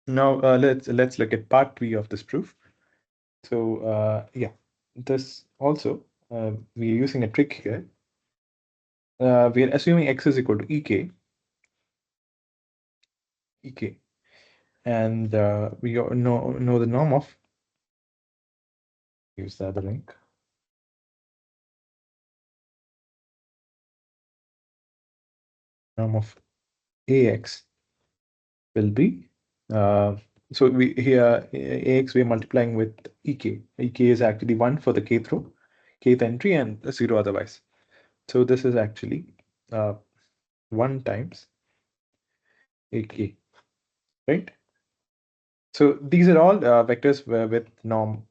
Now let's look at part 3 of this proof. So yeah, this also we're using a trick here. We are assuming x is equal to ek, and we know the norm of, use the other link. Norm of ax will be so we here ax we are multiplying with ek. Ek is actually 1 for the kth entry and 0 otherwise. So this is actually 1 times ak, right? So these are all vectors with norm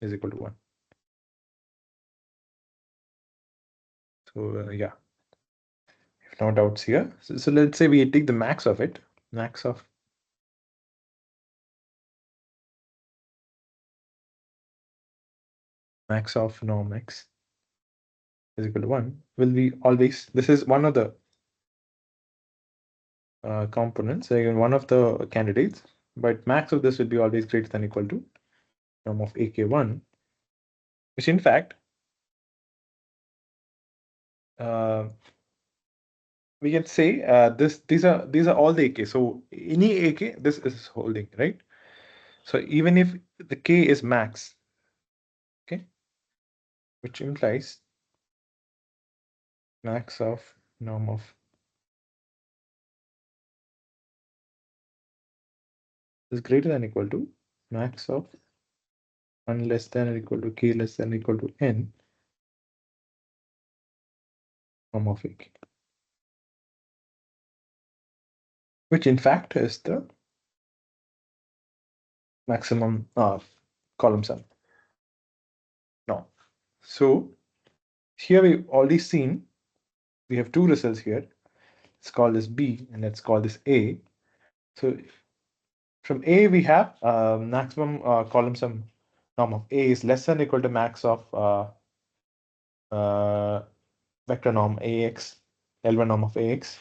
is equal to 1. So yeah, if no doubts here. So let's say we take the max of it, max of norm x is equal to 1 will be always, this is one of the components, again one of the candidates, but max of this will be always greater than or equal to norm of ak1, which in fact we can say these are all the ak. So any ak, this is holding, right? So even if the k is max, okay, which implies max of norm of is greater than or equal to max of 1 less than or equal to k less than or equal to n norm of ak, which in fact is the maximum column sum. No. So here we've already seen we have two results here. Let's call this B and let's call this A. So from A we have maximum column sum norm of A is less than or equal to max of vector norm AX, L1 norm of AX.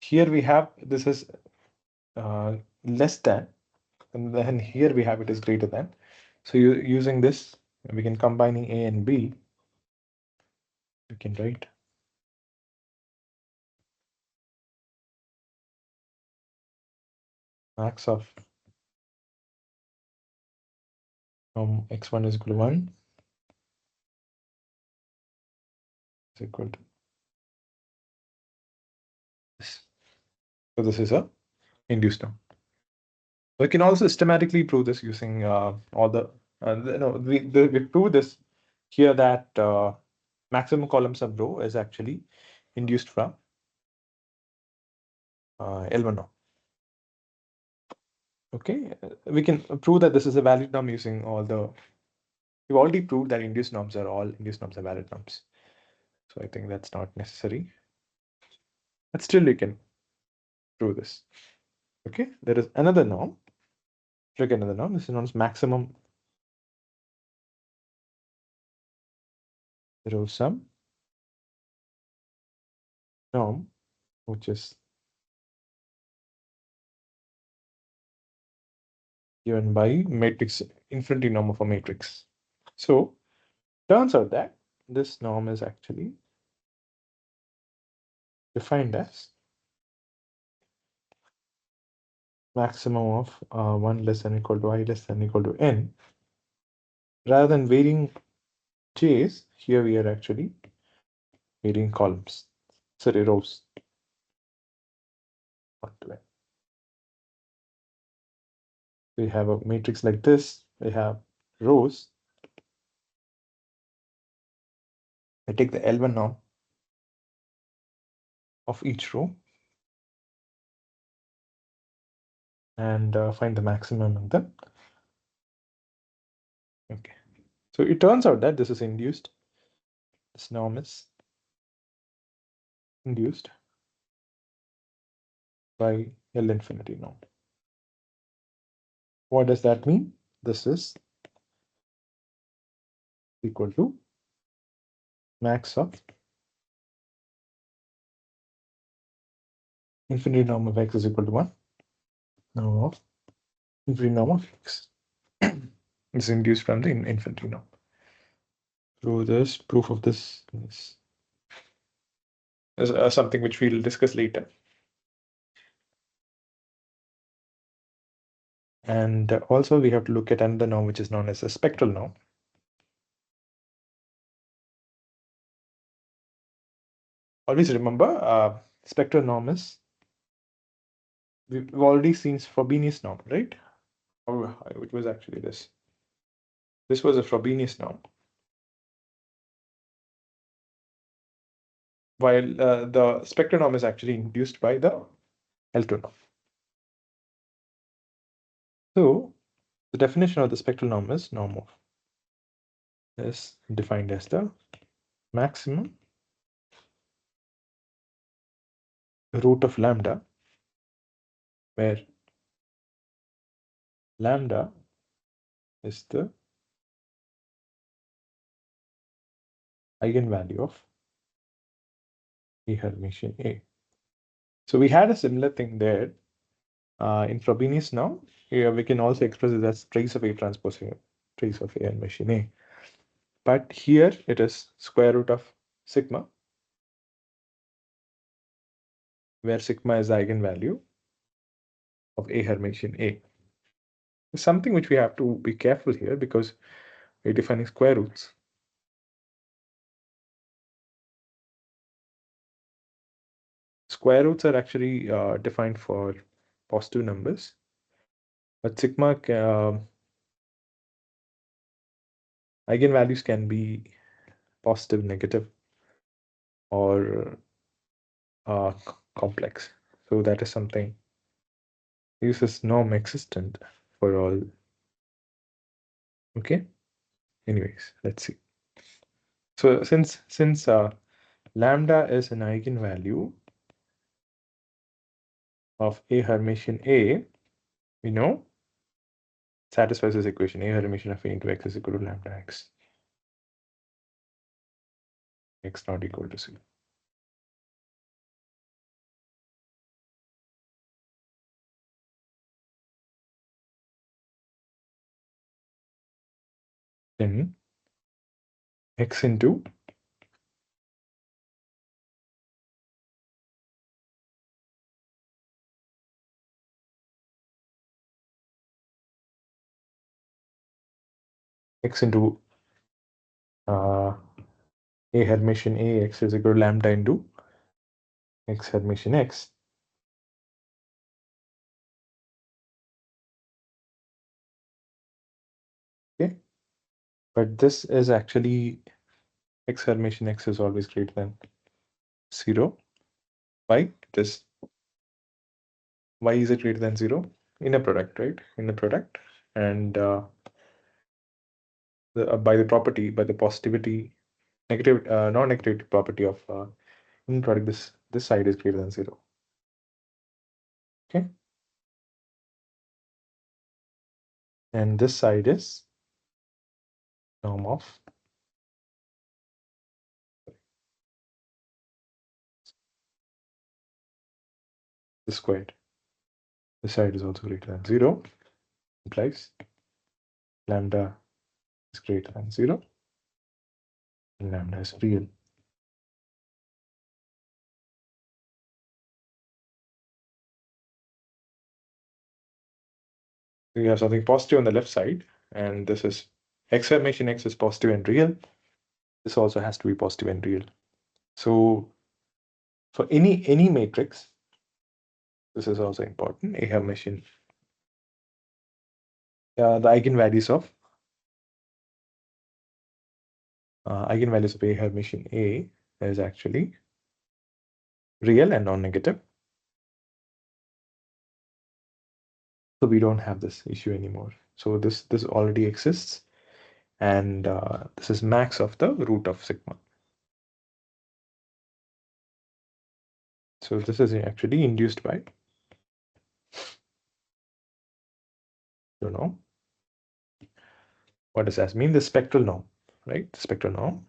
Here we have this is less than, and then here we have it is greater than. So using this, we can combining A and B. We can write max of x1 is equal to 1 is equal to this. So this is a induced norm. We can also systematically prove this using all the no we prove this here that maximum column sum rho is actually induced from L1 norm. Okay, we can prove that this is a valid norm using all the. We've already proved that induced norms are valid norms. So I think that's not necessary. But still you can prove this. Okay, there is another norm. Look at another norm. This is known as maximum row sum norm, which is given by matrix infinity norm of a matrix. So turns out that this norm is actually defined as maximum of 1 less than equal to I less than equal to n. Rather than varying j's, here we are actually varying columns, sorry, rows. We have a matrix like this, we have rows. I take the L1 norm of each row and find the maximum of them. Okay, so it turns out that this is induced. This norm is induced by L infinity norm. What does that mean? This is equal to max of infinity norm of x is equal to 1. Norm of infinity norm of X is induced from the infinity norm. So this proof of this is something which we'll discuss later. And also we have to look at another norm which is known as a spectral norm. Always remember, spectral norm is, we've already seen Frobenius norm, right? Or it was actually this. This was a Frobenius norm. While the spectral norm is actually induced by the L2 norm. So the definition of the spectral norm is norm of is defined as the maximum root of lambda, where lambda is the eigenvalue of A Hermitian A. So we had a similar thing there in Frobenius norm. Here we can also express it as trace of A transpose A, trace of A Hermitian A. But here it is square root of sigma, where sigma is the eigenvalue of A Hermitian A. Something which we have to be careful here because we're defining square roots. Square roots are actually defined for positive numbers, but sigma eigenvalues can be positive, negative, or complex. So that is something uses norm existent for all. Okay. Anyways, let's see. So since lambda is an eigenvalue of A Hermitian A, we know satisfies this equation. A Hermitian of A into X is equal to lambda X. X not equal to 0. Then X into X into A Hermitian A X is equal to lambda into X Hermitian X. Okay. But this is actually X Hermitian X is always greater than 0. Why? Just why is it greater than 0? Inner product, right? Inner product. And by the property, by the positivity, negative, non-negativity property of inner product, this side is greater than 0. Okay. And this side is norm of the squared. This side is also greater than 0, implies lambda is greater than 0, and lambda is real. We have something positive on the left side, and this is X Hermitian X is positive and real. This also has to be positive and real. So for any matrix, this is also important. A Hermitian, the eigenvalues of A Hermitian A is actually real and non-negative. So we don't have this issue anymore. So this already exists, and this is max of the root of sigma. So this is actually induced by, you know, what does that mean? The spectral norm, right? The spectral norm.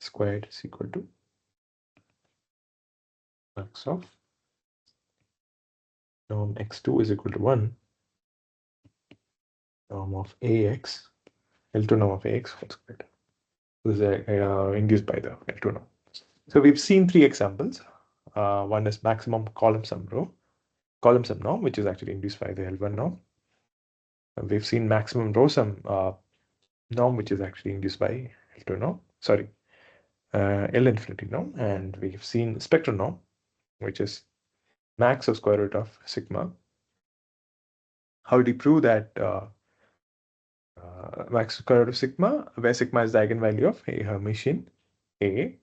Squared is equal to max of norm x2 is equal to 1, norm of ax, L2 norm of ax whole squared. This is induced by the L2 norm. So we've seen three examples. One is maximum column sum norm, which is actually induced by the L1 norm. We've seen maximum row sum norm, which is actually induced by L2 norm. Sorry, L infinity norm. And we've seen spectral norm, which is max of square root of sigma. How do you prove that max square root of sigma, where sigma is the eigenvalue of a Hermitian A?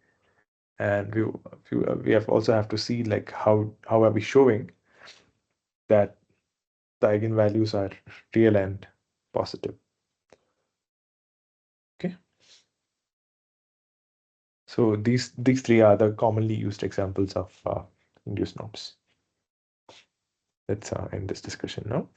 And we have also have to see like how are we showing that the eigenvalues are real and positive. Okay. So these three are the commonly used examples of induced norms. Let's end this discussion now.